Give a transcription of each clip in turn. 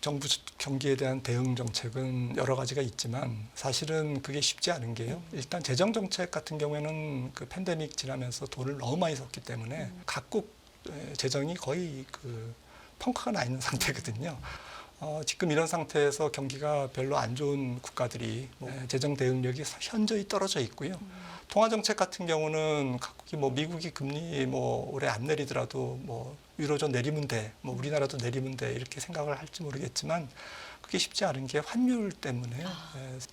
정부 경기에 대한 대응 정책은 여러 가지가 있지만 사실은 그게 쉽지 않은 게요. 일단 재정 정책 같은 경우에는 그 팬데믹 지나면서 돈을 너무 많이 썼기 때문에 각국 재정이 거의 그 펑크가 나 있는 상태거든요. 지금 이런 상태에서 경기가 별로 안 좋은 국가들이 재정 대응력이 현저히 떨어져 있고요. 통화 정책 같은 경우는 각국이 뭐 미국이 금리 뭐 올해 안 내리더라도 뭐 유로존 내리면 돼, 뭐 우리나라도 내리면 돼 이렇게 생각을 할지 모르겠지만 그게 쉽지 않은 게 환율 때문에요.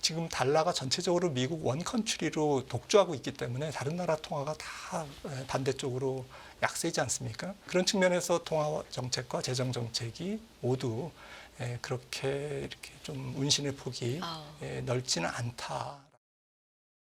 지금 달러가 전체적으로 미국 원컨트리로 독주하고 있기 때문에 다른 나라 통화가 다 반대쪽으로 약세지 않습니까? 그런 측면에서 통화 정책과 재정 정책이 모두 그렇게 이렇게 좀 운신의 폭이 넓지는 않다.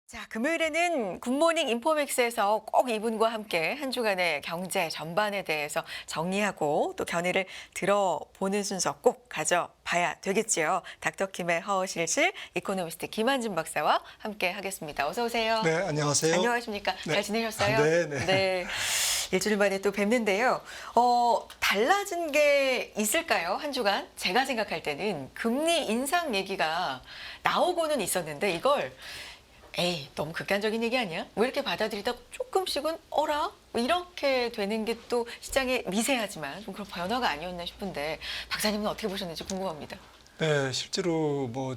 자, 금요일에는 굿모닝 인포맥스에서 꼭 이분과 함께 한 주간의 경제 전반에 대해서 정리하고 또 견해를 들어보는 순서 꼭 가져봐야 되겠지요. 닥터킴의 허실실 이코노미스트 김한진 박사와 함께 하겠습니다. 어서 오세요. 네, 안녕하세요. 안녕하십니까? 네. 잘 지내셨어요? 네, 네. 네. 일주일 만에 또 뵙는데요. 달라진 게 있을까요? 한 주간? 제가 생각할 때는 금리 인상 얘기가 나오고는 있었는데 이걸 에이, 너무 극단적인 얘기 아니야? 왜 이렇게 받아들이다 조금씩은 어라? 뭐 이렇게 되는 게 또 시장에 미세하지만 좀 그런 변화가 아니었나 싶은데 박사님은 어떻게 보셨는지 궁금합니다. 네, 실제로 뭐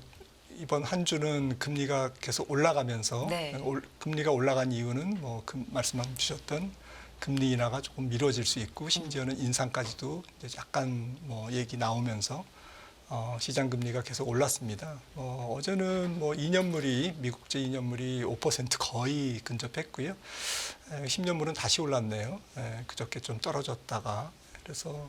이번 한 주는 금리가 계속 올라가면서 네. 금리가 올라간 이유는 뭐 말씀 주셨던 금리 인하가 조금 미뤄질 수 있고 심지어는 인상까지도 이제 약간 뭐 얘기 나오면서 시장 금리가 계속 올랐습니다. 어제는 뭐 2년물이 미국제 2년물이 5% 거의 근접했고요. 10년물은 다시 올랐네요. 그저께 좀 떨어졌다가 그래서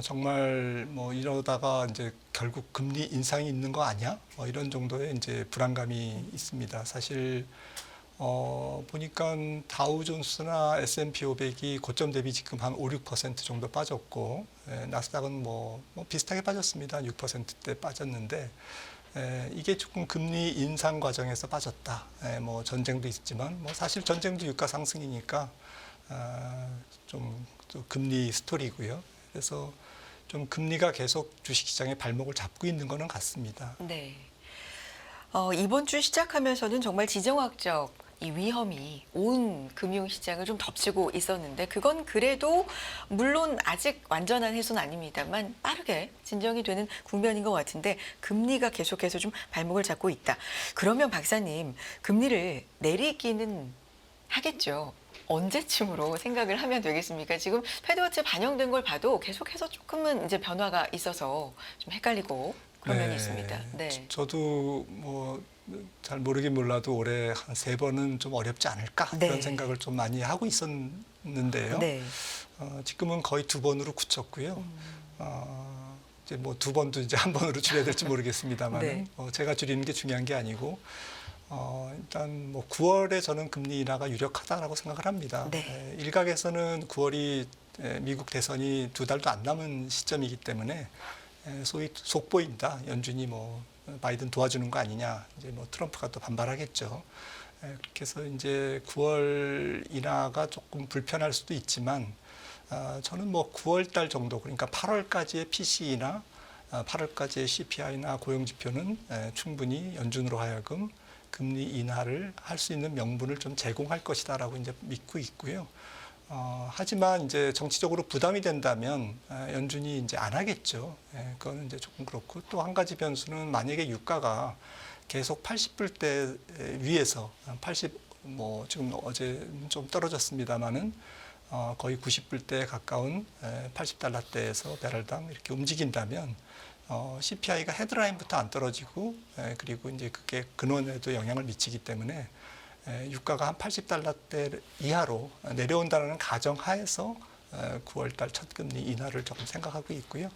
정말 뭐 이러다가 이제 결국 금리 인상이 있는 거 아니야? 이런 정도의 이제 불안감이 있습니다. 사실 보니까 다우존스나 S&P 500이 고점 대비 지금 한 5, 6% 정도 빠졌고 나스닥은 뭐 비슷하게 빠졌습니다. 6%대 빠졌는데 이게 조금 금리 인상 과정에서 빠졌다. 뭐 전쟁도 있지만 뭐 사실 전쟁도 유가 상승이니까 좀 금리 스토리고요. 그래서 좀 금리가 계속 주식시장에 발목을 잡고 있는 거는 같습니다. 네. 이번 주 시작하면서는 정말 지정학적 이 위험이 온 금융시장을 좀 덮치고 있었는데 그건 그래도 물론 아직 완전한 해소는 아닙니다만 빠르게 진정이 되는 국면인 것 같은데 금리가 계속해서 좀 발목을 잡고 있다. 그러면 박사님 금리를 내리기는 하겠죠. 언제쯤으로 생각을 하면 되겠습니까? 지금 패드워치에 반영된 걸 봐도 계속해서 조금은 이제 변화가 있어서 좀 헷갈리고 그런 면이 있습니다. 네. 저도 뭐 잘 모르긴 몰라도 올해 한 3번은 좀 어렵지 않을까 네. 그런 생각을 좀 많이 하고 있었는데요. 네. 지금은 거의 2번으로 굳혔고요. 이제 뭐 2번도 이제 1번으로 줄여야 될지 모르겠습니다만 네. 제가 줄이는 게 중요한 게 아니고 일단 뭐 9월에 저는 금리 인하가 유력하다라고 생각을 합니다. 네. 일각에서는 9월이 미국 대선이 2달도 안 남은 시점이기 때문에 소위 속보인다. 연준이 뭐 바이든 도와주는 거 아니냐. 이제 뭐 트럼프가 또 반발하겠죠. 그렇게 해서 이제 9월 인하가 조금 불편할 수도 있지만 저는 뭐 9월 달 정도 그러니까 8월까지의 PCE나 8월까지의 CPI나 고용지표는 충분히 연준으로 하여금 금리 인하를 할 수 있는 명분을 좀 제공할 것이다라고 이제 믿고 있고요. 하지만 이제 정치적으로 부담이 된다면 연준이 이제 안 하겠죠. 그거는 이제 조금 그렇고 또 한 가지 변수는 만약에 유가가 계속 80불대 위에서 80 뭐 지금 어제 좀 떨어졌습니다만은 거의 90불대에 가까운 80달러대에서 배럴당 이렇게 움직인다면 CPI가 헤드라인부터 안 떨어지고 그리고 이제 그게 근원에도 영향을 미치기 때문에 유가가 한 80달러대 이하로 내려온다는 가정하에서 9월달 첫 금리 인하를 조금 생각하고 있고요.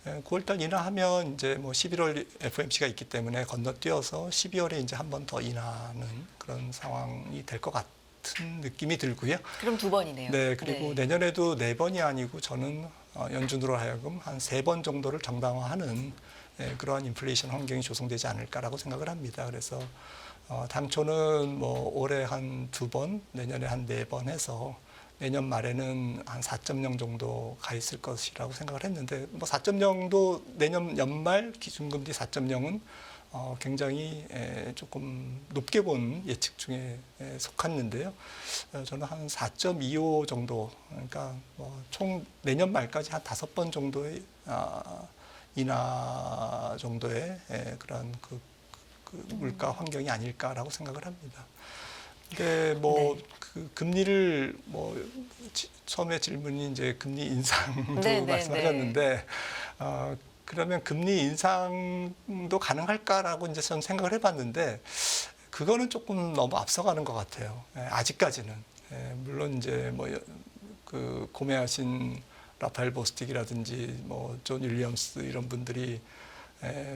9월달 인하하면 이제 뭐 11월 FOMC가 있기 때문에 건너뛰어서 12월에 이제 한 번 더 인하는 그런 상황이 될 것 같은 느낌이 들고요. 그럼 2번이네요. 네, 그리고 네. 내년에도 4번이 아니고 저는 연준으로 하여금 한 3번 정도를 정당화하는 그러한 인플레이션 환경이 조성되지 않을까라고 생각을 합니다. 그래서 당초는 뭐 올해 한 2번, 내년에 한 4번 해서 내년 말에는 한 4.0 정도 가 있을 것이라고 생각을 했는데 뭐 4.0도 내년 연말 기준금리 4.0은 굉장히 조금 높게 본 예측 중에 속했는데요. 저는 한 4.25 정도, 그러니까 뭐 총 내년 말까지 한 5번 정도의 인하 정도의 그런 그 물가 환경이 아닐까라고 생각을 합니다. 근데 뭐 그 금리를 뭐 처음에 질문이 이제 금리 인상도 네, 네, 말씀하셨는데 그러면 금리 인상도 가능할까라고 이제 저는 생각을 해봤는데 그거는 조금 너무 앞서가는 것 같아요. 아직까지는. 물론 이제 뭐 그 고매하신 라파엘 보스틱이라든지 뭐 존 윌리엄스 이런 분들이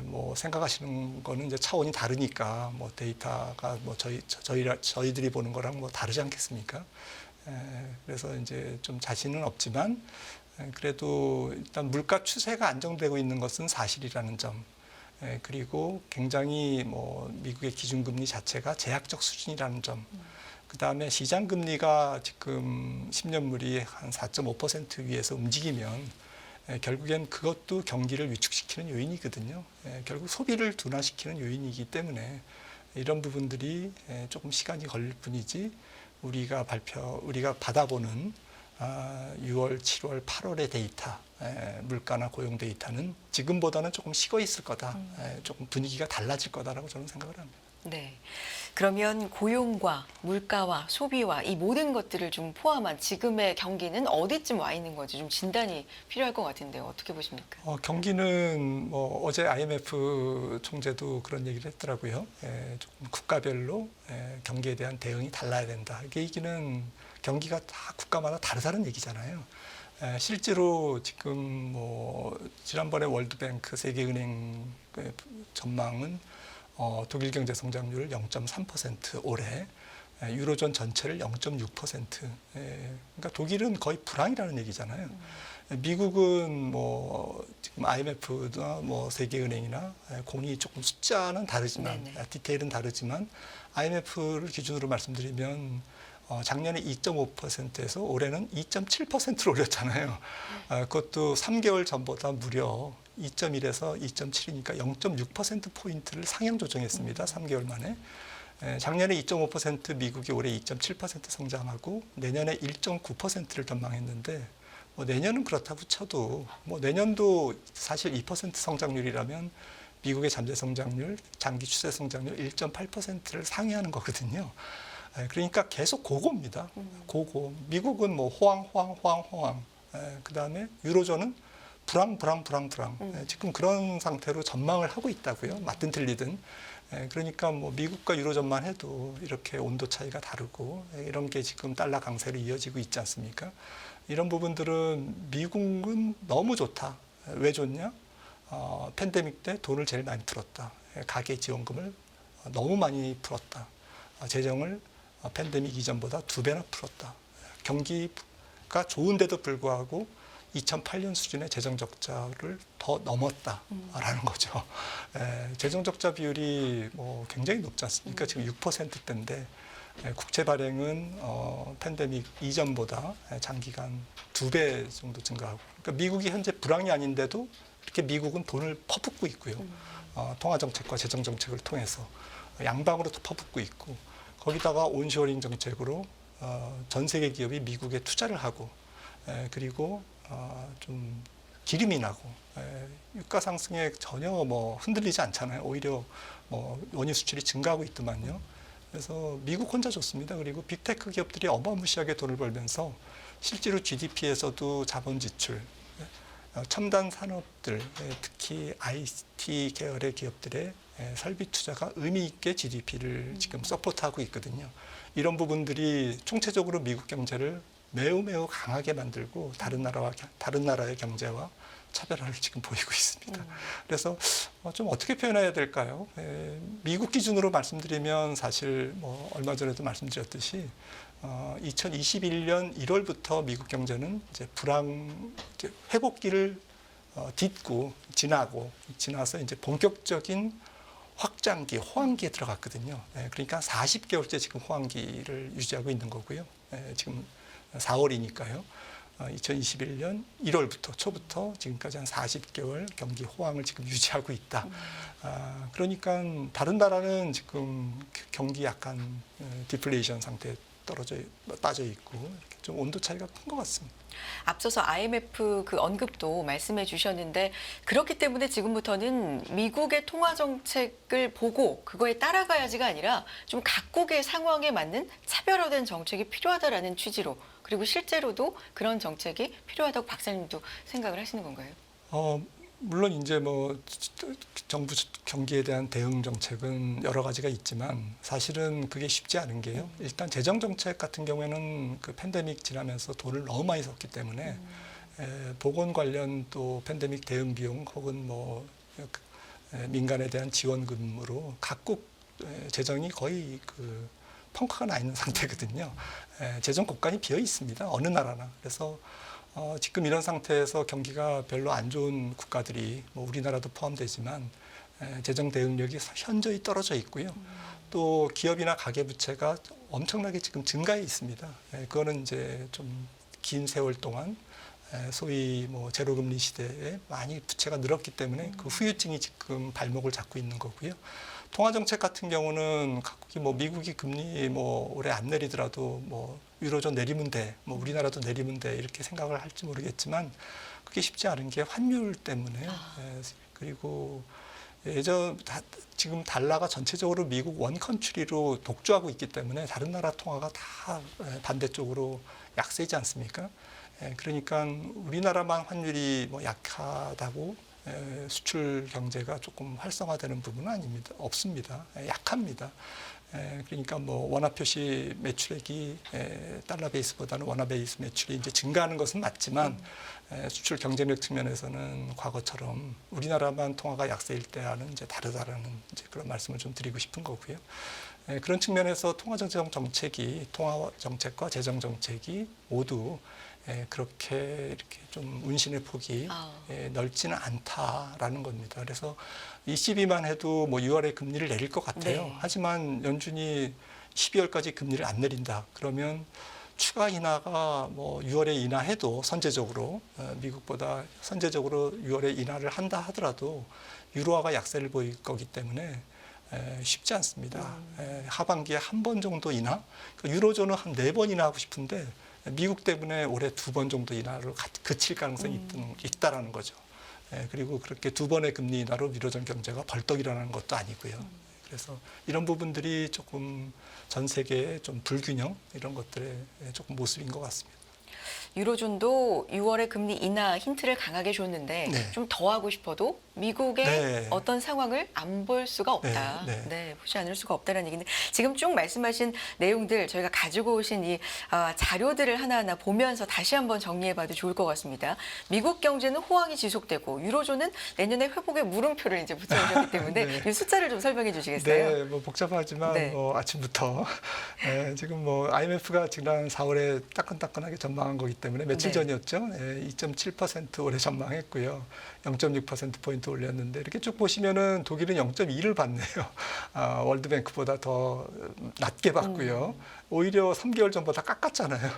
뭐 생각하시는 거는 이제 차원이 다르니까 뭐 데이터가 뭐 저희들이 보는 거랑 뭐 다르지 않겠습니까? 그래서 이제 좀 자신은 없지만 그래도 일단 물가 추세가 안정되고 있는 것은 사실이라는 점. 그리고 굉장히 뭐 미국의 기준금리 자체가 제약적 수준이라는 점. 그다음에 시장 금리가 지금 10년물이 한 4.5% 위에서 움직이면 결국엔 그것도 경기를 위축시키는 요인이거든요. 결국 소비를 둔화시키는 요인이기 때문에 이런 부분들이 조금 시간이 걸릴 뿐이지 우리가 받아보는 6월, 7월, 8월의 데이터, 물가나 고용 데이터는 지금보다는 조금 식어 있을 거다. 조금 분위기가 달라질 거다라고 저는 생각을 합니다. 네. 그러면 고용과 물가와 소비와 이 모든 것들을 좀 포함한 지금의 경기는 어디쯤 와 있는 건지 좀 진단이 필요할 것 같은데요. 어떻게 보십니까? 경기는 뭐 어제 IMF 총재도 그런 얘기를 했더라고요. 조금 국가별로 경기에 대한 대응이 달라야 된다. 이게 얘기는 경기가 다 국가마다 다르다는 얘기잖아요. 실제로 지금 뭐 지난번에 월드뱅크 세계은행 전망은 독일 경제 성장률 0.3% 올해, 유로존 전체를 0.6%. 그러니까 독일은 거의 불황이라는 얘기잖아요. 미국은 뭐 지금 IMF나 뭐 세계은행이나 공이 조금 숫자는 다르지만 디테일은 다르지만 IMF를 기준으로 말씀드리면 작년에 2.5%에서 올해는 2.7%를 올렸잖아요. 그것도 3개월 전보다 무려 2.1에서 2.7이니까 0.6%포인트를 상향 조정했습니다. 3개월 만에. 작년에 2.5% 미국이 올해 2.7% 성장하고 내년에 1.9%를 전망했는데 뭐 내년은 그렇다고 쳐도 뭐 내년도 사실 2% 성장률이라면 미국의 잠재 성장률, 장기 추세 성장률 1.8%를 상회하는 거거든요. 그러니까 계속 고고입니다. 고고. 미국은 뭐 호황. 그다음에 유로존은 불황. 지금 그런 상태로 전망을 하고 있다고요. 맞든 틀리든. 그러니까 뭐 미국과 유로존만 해도 이렇게 온도 차이가 다르고 이런 게 지금 달러 강세로 이어지고 있지 않습니까? 이런 부분들은 미국은 너무 좋다. 왜 좋냐? 팬데믹 때 돈을 제일 많이 풀었다. 가계 지원금을 너무 많이 풀었다. 재정을 팬데믹 이전보다 2배나 풀었다. 경기가 좋은데도 불구하고 2008년 수준의 재정 적자를 더 넘었다라는 거죠. 재정 적자 비율이 뭐 굉장히 높지 않습니까? 지금 6%대인데 국채 발행은 팬데믹 이전보다 장기간 2배 정도 증가하고. 그러니까 미국이 현재 불황이 아닌데도 이렇게 미국은 돈을 퍼붓고 있고요. 통화 정책과 재정 정책을 통해서 양방으로 더 퍼붓고 있고. 거기다가 온쇼링 정책으로 전 세계 기업이 미국에 투자를 하고 그리고 좀 기름이 나고 유가 상승에 전혀 뭐 흔들리지 않잖아요. 오히려 뭐 원유 수출이 증가하고 있더만요. 그래서 미국 혼자 좋습니다. 그리고 빅테크 기업들이 어마무시하게 돈을 벌면서 실제로 GDP에서도 자본 지출, 첨단 산업들, 특히 IT 계열의 기업들의 설비 투자가 의미 있게 GDP를 지금 서포트하고 있거든요. 이런 부분들이 총체적으로 미국 경제를 매우 강하게 만들고 다른 나라의 경제와 차별화를 지금 보이고 있습니다. 그래서 좀 어떻게 표현해야 될까요? 미국 기준으로 말씀드리면 사실 뭐 얼마 전에도 말씀드렸듯이 2021년 1월부터 미국 경제는 이제 회복기를 딛고 지나서 이제 본격적인 확장기, 호황기에 들어갔거든요. 그러니까 40개월째 지금 호황기를 유지하고 있는 거고요. 지금 4월이니까요. 2021년 1월부터 초부터 지금까지 한 40개월 경기 호황을 지금 유지하고 있다. 그러니까 다른 나라는 지금 경기 약간 디플레이션 상태에 빠져 있고 좀 온도 차이가 큰 것 같습니다. 앞서서 IMF 그 언급도 말씀해 주셨는데 그렇기 때문에 지금부터는 미국의 통화 정책을 보고 그거에 따라가야지가 아니라 좀 각국의 상황에 맞는 차별화된 정책이 필요하다라는 취지로 그리고 실제로도 그런 정책이 필요하다고 박사님도 생각을 하시는 건가요? 물론 이제 뭐 정부 경기에 대한 대응 정책은 여러 가지가 있지만 사실은 그게 쉽지 않은 게요. 일단 재정 정책 같은 경우에는 그 팬데믹 지나면서 돈을 너무 많이 썼기 때문에 보건 관련 또 팬데믹 대응 비용 혹은 뭐 민간에 대한 지원금으로 각국 재정이 거의 그 펑크가 나 있는 상태거든요. 재정 곳간이 비어 있습니다. 어느 나라나. 그래서 지금 이런 상태에서 경기가 별로 안 좋은 국가들이 뭐 우리나라도 포함되지만 재정 대응력이 현저히 떨어져 있고요. 또 기업이나 가계부채가 엄청나게 지금 증가해 있습니다. 그거는 이제 좀 긴 세월 동안 소위 뭐 제로금리 시대에 많이 부채가 늘었기 때문에 그 후유증이 지금 발목을 잡고 있는 거고요. 통화 정책 같은 경우는 각국이 뭐 미국이 금리 뭐 올해 안 내리더라도 뭐 유로존 내리면 돼, 뭐 우리나라도 내리면 돼 이렇게 생각을 할지 모르겠지만 그게 쉽지 않은 게 환율 때문에요. 그리고 지금 달러가 전체적으로 미국 원컨트리로 독주하고 있기 때문에 다른 나라 통화가 다 반대쪽으로 약세지 않습니까? 그러니까 우리나라만 환율이 뭐 약하다고 수출 경제가 조금 활성화되는 부분은 없습니다. 약합니다. 그러니까 뭐 원화 표시 매출액이 달러 베이스보다는 원화 베이스 매출이 이제 증가하는 것은 맞지만 수출 경쟁력 측면에서는 과거처럼 우리나라만 통화가 약세일 때와는 이제 다르다라는 이제 그런 말씀을 좀 드리고 싶은 거고요. 그런 측면에서 통화 정책과 재정 정책이 모두 그렇게 이렇게 좀 운신의 폭이 넓지는 않다라는 겁니다. 그래서 ECB만 해도 뭐 6월에 금리를 내릴 것 같아요. 네. 하지만 연준이 12월까지 금리를 안 내린다. 그러면 추가 인하가 뭐 6월에 인하해도 선제적으로 미국보다 선제적으로 6월에 인하를 한다 하더라도 유로화가 약세를 보일 거기 때문에 쉽지 않습니다. 하반기에 한 번 정도 인하, 그러니까 유로존은 한 4번 인하하고 싶은데 미국 때문에 올해 2번 정도 인하로 그칠 가능성이 있다라는 거죠. 그리고 그렇게 2번의 금리 인하로 유로존 경제가 벌떡 일어나는 것도 아니고요. 그래서 이런 부분들이 조금 전 세계의 좀 불균형 이런 것들의 조금 모습인 것 같습니다. 유로존도 6월에 금리 인하 힌트를 강하게 줬는데 네. 좀 더 하고 싶어도 미국의 네. 어떤 상황을 안 볼 수가 없다. 네. 보지 않을 수가 없다는 얘기인데 지금 쭉 말씀하신 내용들 저희가 가지고 오신 이 자료들을 하나하나 보면서 다시 한번 정리해봐도 좋을 것 같습니다. 미국 경제는 호황이 지속되고 유로존은 내년에 회복의 물음표를 이제 붙여주셨기 때문에 네. 이 숫자를 좀 설명해 주시겠어요? 네, 뭐 복잡하지만 네. 뭐 아침부터 지금 뭐 IMF가 지난 4월에 따끈따끈하게 전망한 거기 때문에 며칠 네. 전이었죠. 2.7% 올해 전망했고요. 0.6%포인트 올렸는데 이렇게 쭉 보시면은 독일은 0.2를 받네요. 월드뱅크보다 더 낮게 받고요. 오히려 3개월 전보다 깎았잖아요.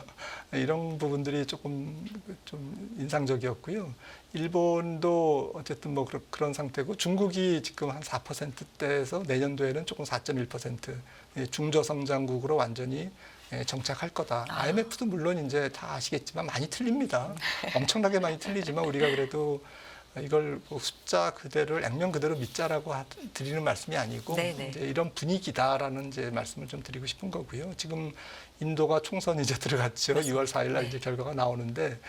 이런 부분들이 조금 좀 인상적이었고요. 일본도 어쨌든 뭐 그런 상태고 중국이 지금 한 4%대에서 내년도에는 조금 4.1% 중저성장국으로 완전히 정착할 거다. IMF도 물론 이제 다 아시겠지만 많이 틀립니다. 엄청나게 많이 틀리지만 우리가 그래도 이걸 뭐 숫자 그대로를 액면 그대로 믿자라고 드리는 말씀이 아니고 이제 이런 분위기다라는 이제 말씀을 좀 드리고 싶은 거고요. 지금 인도가 총선 이제 들어갔죠. 맞습니다. 2월 4일 날 이제 결과가 나오는데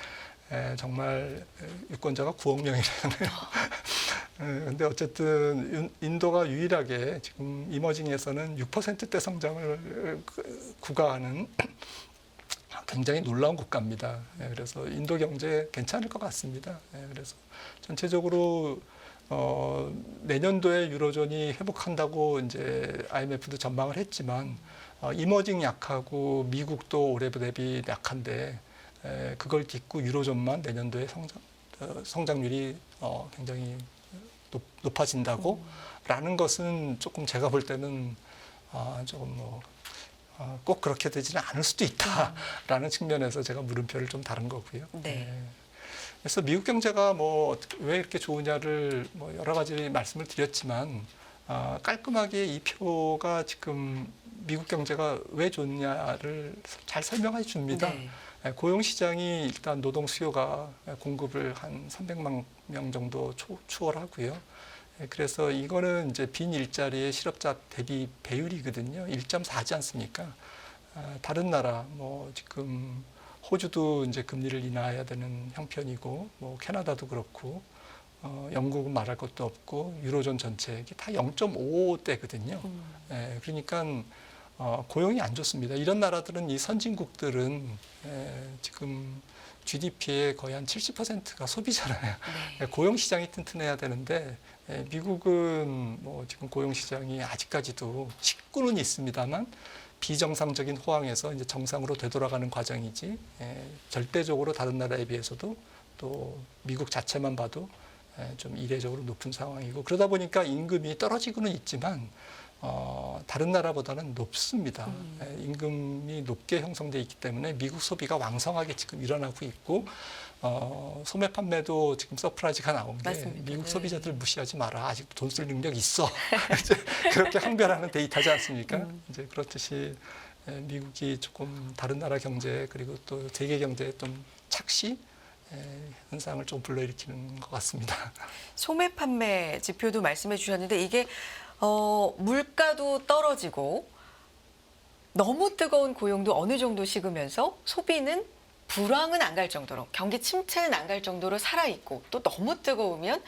정말 유권자가 9억 명이라네요. 근데 어쨌든 인도가 유일하게 지금 이머징에서는 6%대 성장을 구가하는 굉장히 놀라운 국가입니다. 그래서 인도 경제 괜찮을 것 같습니다. 그래서 전체적으로 내년도에 유로존이 회복한다고 이제 IMF도 전망을 했지만 이머징 약하고 미국도 올해 대비 약한데 그걸 딛고 유로존만 내년도에 성장률이 굉장히 높아진다고 라는 것은 조금 제가 볼 때는 조금 꼭 그렇게 되지는 않을 수도 있다라는 측면에서 제가 물음표를 좀 다른 거고요. 네. 그래서 미국 경제가 뭐 왜 이렇게 좋으냐를 뭐 여러 가지 말씀을 드렸지만 깔끔하게 이 표가 지금 미국 경제가 왜 좋냐를 잘 설명해 줍니다. 네. 고용 시장이 일단 노동 수요가 공급을 한 300만 명 정도 추월하고요. 그래서 이거는 이제 빈 일자리의 실업자 대비 배율이거든요. 1.4지 않습니까? 다른 나라 뭐 지금 호주도 이제 금리를 인하해야 되는 형편이고, 뭐 캐나다도 그렇고, 영국은 말할 것도 없고, 유로존 전체 이게 다 0.5대거든요. 그러니까 고용이 안 좋습니다. 이런 나라들은 이 선진국들은 지금 GDP의 거의 한 70%가 소비잖아요. 네. 고용 시장이 튼튼해야 되는데 미국은 뭐 지금 고용 시장이 아직까지도 식구는 있습니다만 비정상적인 호황에서 이제 정상으로 되돌아가는 과정이지 절대적으로 다른 나라에 비해서도 또 미국 자체만 봐도 좀 이례적으로 높은 상황이고 그러다 보니까 임금이 떨어지고는 있지만 다른 나라보다는 높습니다. 임금이 높게 형성돼 있기 때문에 미국 소비가 왕성하게 지금 일어나고 있고 소매 판매도 지금 서프라이즈가 나온 게 맞습니다. 미국 네. 소비자들 무시하지 마라. 아직도 돈 쓸 능력 있어. 이제 그렇게 항변하는 데이터지 않습니까? 이제 그렇듯이 미국이 조금 다른 나라 경제 그리고 또 세계 경제에 좀 착시 현상을 좀 불러일으키는 것 같습니다. 소매 판매 지표도 말씀해 주셨는데 이게 물가도 떨어지고 너무 뜨거운 고용도 어느 정도 식으면서 소비는 불황은 안 갈 정도로 경기 침체는 안 갈 정도로 살아 있고 또 너무 뜨거우면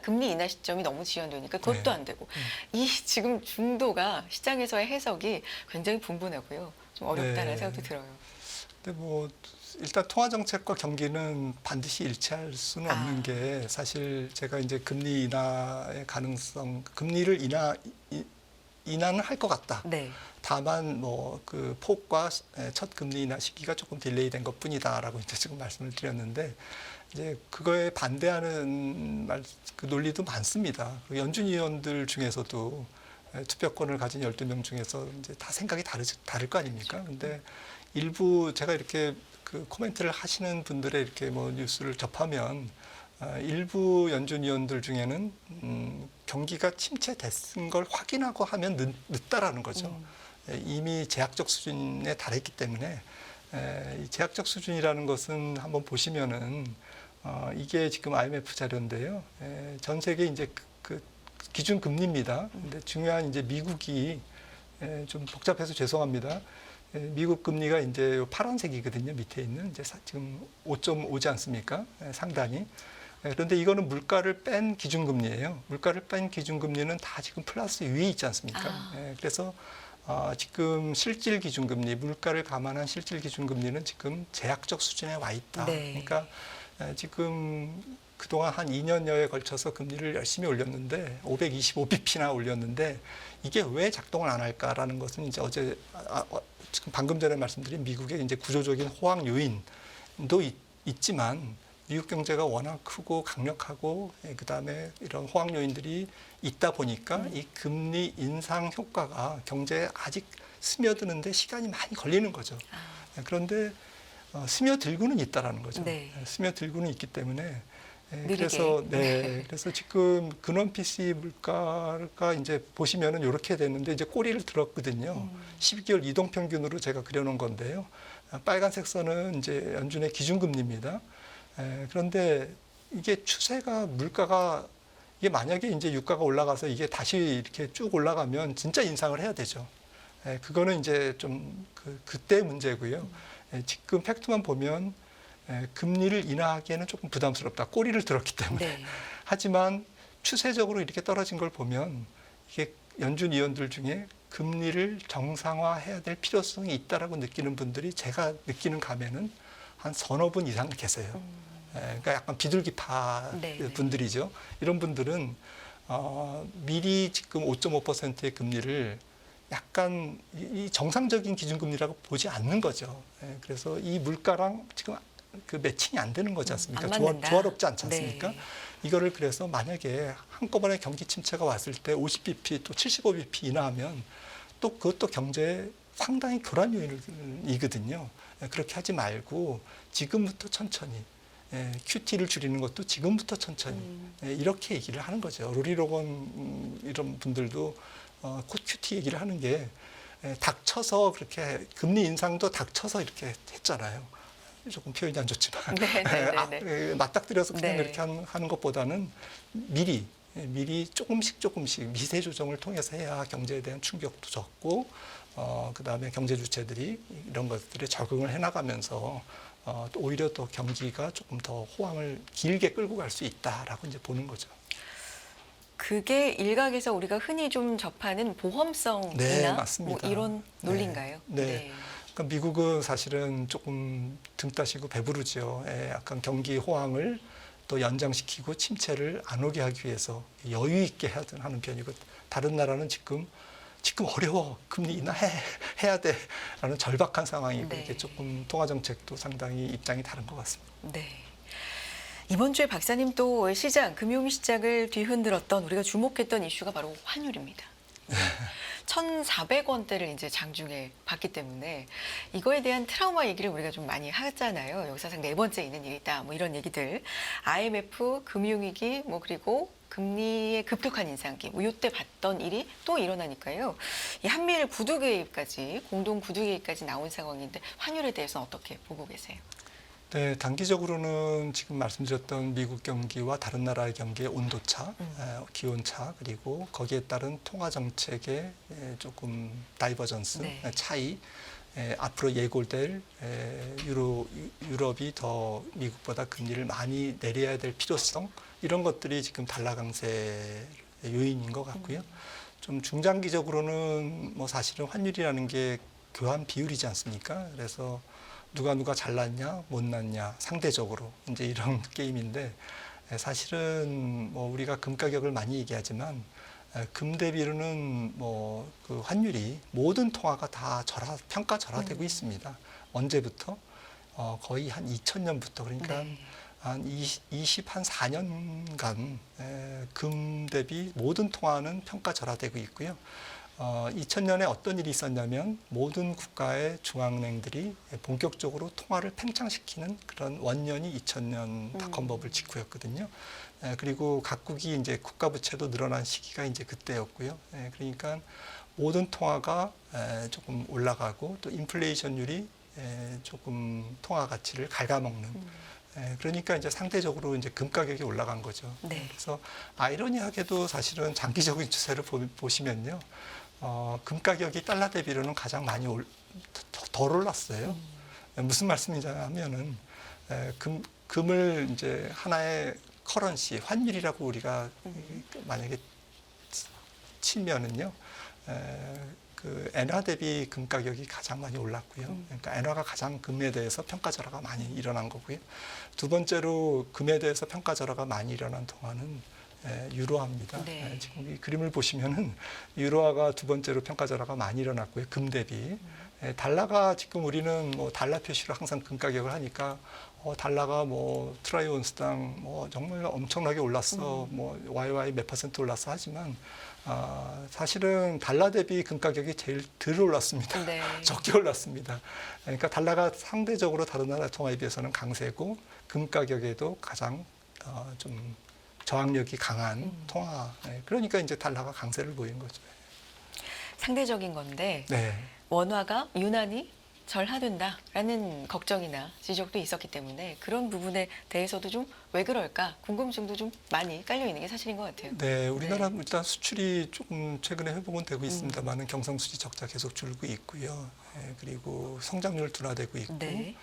금리 인하 시점이 너무 지연되니까 그것도 네. 안 되고 이 지금 중도가 시장에서의 해석이 굉장히 분분하고요. 좀 어렵다는 네. 생각도 들어요. 근데 뭐 일단 통화 정책과 경기는 반드시 일치할 수는 없는 게 사실 제가 이제 금리 인하의 가능성, 금리를 인하는 할 것 같다. 네. 다만 뭐 그 폭과 첫 금리 인하 시기가 조금 딜레이된 것뿐이다라고 이제 지금 말씀을 드렸는데 이제 그거에 반대하는 그 논리도 많습니다. 그 연준 위원들 중에서도 투표권을 가진 12명 중에서 이제 다 생각이 다를 거 아닙니까? 근데 일부 제가 이렇게 그 코멘트를 하시는 분들의 이렇게 뭐 뉴스를 접하면 일부 연준 위원들 중에는 경기가 침체됐은 걸 확인하고 하면 늦다라는 거죠. 이미 제약적 수준에 달했기 때문에 이 제약적 수준이라는 것은 한번 보시면은 이게 지금 IMF 자료인데요. 전 세계 이제 그 기준 금리입니다. 근데 중요한 이제 미국이 좀 복잡해서 죄송합니다. 미국 금리가 이제 파란색이거든요. 밑에 있는 이제 지금 5.5지 않습니까? 상단이. 그런데 이거는 물가를 뺀 기준금리예요. 물가를 뺀 기준금리는 다 지금 플러스 위에 있지 않습니까? 그래서 지금 실질 기준금리, 물가를 감안한 실질 기준금리는 지금 제약적 수준에 와 있다. 네. 그러니까 지금 그동안 한 2년여에 걸쳐서 금리를 열심히 올렸는데 525bp나 올렸는데 이게 왜 작동을 안 할까라는 것은 이제 어제 지금 방금 전에 말씀드린 미국의 이제 구조적인 호황 요인도 있지만 미국 경제가 워낙 크고 강력하고 그다음에 이런 호황 요인들이 있다 보니까 이 금리 인상 효과가 경제에 아직 스며드는데 시간이 많이 걸리는 거죠. 그런데 스며들고는 있다라는 거죠. 네. 스며들고는 있기 때문에 느리게. 그래서 지금 근원 PC 물가가 이제 보시면은 이렇게 됐는데 이제 꼬리를 들었거든요. 12개월 이동 평균으로 제가 그려놓은 건데요. 빨간색 선은 이제 연준의 기준금리입니다. 그런데 이게 추세가 물가가 이게 만약에 이제 유가가 올라가서 이게 다시 이렇게 쭉 올라가면 진짜 인상을 해야 되죠. 그거는 이제 좀 그때 문제고요. 지금 팩트만 보면 금리를 인하하기에는 조금 부담스럽다. 꼬리를 들었기 때문에. 네. 하지만 추세적으로 이렇게 떨어진 걸 보면 이게 연준 위원들 중에 금리를 정상화해야 될 필요성이 있다라고 느끼는 분들이 제가 느끼는 감에는 한 서너 분 이상 계세요. 그러니까 약간 비둘기파 네. 분들이죠. 이런 분들은 미리 지금 5.5%의 금리를 약간 이 정상적인 기준금리라고 보지 않는 거죠. 그래서 이 물가랑 지금 그 매칭이 안 되는 거지 않습니까? 안 맞는다. 조화롭지 않지 않습니까? 네. 이거를 그래서 만약에 한꺼번에 경기 침체가 왔을 때 50bp 또 75bp 인하하면 또 그것도 경제에 상당히 교란 요인이거든요. 그렇게 하지 말고 지금부터 천천히 QT를 줄이는 것도 지금부터 천천히 이렇게 얘기를 하는 거죠. 로리 로건 이런 분들도 곧 QT 얘기를 하는 게 닥쳐서 그렇게 금리 인상도 닥쳐서 이렇게 했잖아요. 조금 표현이 안 좋지만 맞닥뜨려서 그냥 네. 이렇게 하는 것보다는 미리 조금씩 미세 조정을 통해서 해야 경제에 대한 충격도 적고 그다음에 경제 주체들이 이런 것들에 적응을 해나가면서 또 오히려 또 경기가 조금 더 호황을 길게 끌고 갈 수 있다라고 이제 보는 거죠. 그게 일각에서 우리가 흔히 좀 접하는 보험성이나 네, 맞습니다. 뭐 이런 논리인가요? 네. 그러니까 미국은 사실은 조금 등 따시고 배부르죠. 약간 경기 호황을 또 연장시키고 침체를 안 오게 하기 위해서 여유 있게 하는 편이고 다른 나라는 지금 어려워 금리 인하해야 돼라는 절박한 상황이고 네. 이게 조금 통화 정책도 상당히 입장이 다른 것 같습니다. 네. 이번 주에 박사님 또 시장, 금융시장을 뒤흔들었던 우리가 주목했던 이슈가 바로 환율입니다. 1,400원대를 이제 장중에 봤기 때문에 이거에 대한 트라우마 얘기를 우리가 좀 많이 하잖아요. 역사상 4번째 있는 일이다. 뭐 이런 얘기들. IMF, 금융위기, 뭐 그리고 금리의 급격한 인상기, 뭐 이때 봤던 일이 또 일어나니까요. 이 한미일 구두 개입까지, 공동 구두 개입까지 나온 상황인데 환율에 대해서는 어떻게 보고 계세요? 네, 단기적으로는 지금 말씀드렸던 미국 경기와 다른 나라의 경기의 온도차, 기온차, 그리고 거기에 따른 통화 정책의 조금 다이버전스, 네. 차이, 앞으로 예고될 유럽이 더 미국보다 금리를 많이 내려야 될 필요성, 이런 것들이 지금 달러 강세 요인인 것 같고요. 좀 중장기적으로는 뭐 사실은 환율이라는 게 교환 비율이지 않습니까? 그래서 누가 잘났냐 못났냐 상대적으로 이제 이런 게임인데 사실은 뭐 우리가 금 가격을 많이 얘기하지만 금 대비로는 뭐 그 환율이 모든 통화가 다 평가 절하되고 있습니다. 언제부터? 거의 한 2000년부터 그러니까 네. 한 4년간 금 대비 모든 통화는 평가 절하되고 있고요. 2000년에 어떤 일이 있었냐면 모든 국가의 중앙은행들이 본격적으로 통화를 팽창시키는 그런 원년이 2000년 닷컴버블 직후였거든요. 그리고 각국이 이제 국가 부채도 늘어난 시기가 이제 그때였고요. 그러니까 모든 통화가 조금 올라가고 또 인플레이션율이 조금 통화 가치를 갉아먹는. 그러니까 이제 상대적으로 이제 금 가격이 올라간 거죠. 네. 그래서 아이러니하게도 사실은 장기적인 추세를 보시면요. 금 가격이 달러 대비로는 가장 많이 덜 올랐어요. 무슨 말씀이냐면은 금을 이제 하나의 커런시, 환율이라고 우리가 만약에 치면은요. 그 엔화 대비 금 가격이 가장 많이 올랐고요. 그러니까 엔화가 가장 금에 대해서 평가 절하가 많이 일어난 거고요. 두 번째로 금에 대해서 평가 절하가 많이 일어난 동안은 유로화입니다. 네. 지금 이 그림을 보시면은 유로화가 두 번째로 평가 절하가 많이 일어났고요. 금 대비. 달러가 지금 우리는 뭐 달러 표시로 항상 금 가격을 하니까 달러가 뭐 트라이 온스당 뭐 정말 엄청나게 올랐어. 뭐 YY 몇 퍼센트 올랐어 하지만 사실은 달러 대비 금 가격이 제일 덜 올랐습니다. 네. 적게 올랐습니다. 그러니까 달러가 상대적으로 다른 나라 통화에 비해서는 강세고 금 가격에도 가장 좀 저항력이 강한 통화. 그러니까 이제 달러가 강세를 보인 거죠. 상대적인 건데 네. 원화가 유난히 절하된다라는 걱정이나 지적도 있었기 때문에 그런 부분에 대해서도 좀 왜 그럴까 궁금증도 좀 많이 깔려 있는 게 사실인 것 같아요. 네, 우리나라 일단 수출이 조금 최근에 회복은 되고 있습니다만은 경상수지 적자 계속 줄고 있고요. 그리고 성장률 둔화되고 있고 네.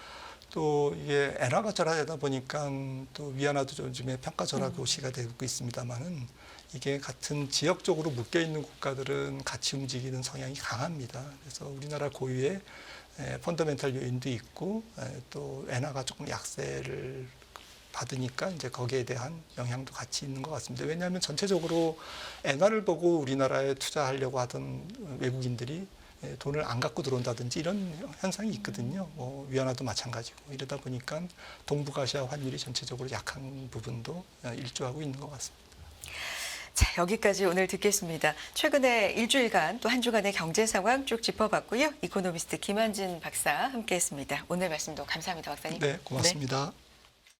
또 이게 엔화가 절하되다 보니까 또 위안화도 요즘에 평가 절하 고시가 되고 있습니다만은 이게 같은 지역적으로 묶여 있는 국가들은 같이 움직이는 성향이 강합니다. 그래서 우리나라 고유의 펀더멘탈 요인도 있고 또 엔화가 조금 약세를 받으니까 이제 거기에 대한 영향도 같이 있는 것 같습니다. 왜냐하면 전체적으로 엔화를 보고 우리나라에 투자하려고 하던 외국인들이 돈을 안 갖고 들어온다든지 이런 현상이 있거든요. 뭐 위안화도 마찬가지고 이러다 보니까 동북아시아 환율이 전체적으로 약한 부분도 일조하고 있는 것 같습니다. 자, 여기까지 오늘 듣겠습니다. 최근에 일주일간 또 한 주간의 경제 상황 쭉 짚어봤고요. 이코노미스트 김한진 박사 함께했습니다. 오늘 말씀도 감사합니다, 박사님. 네, 고맙습니다.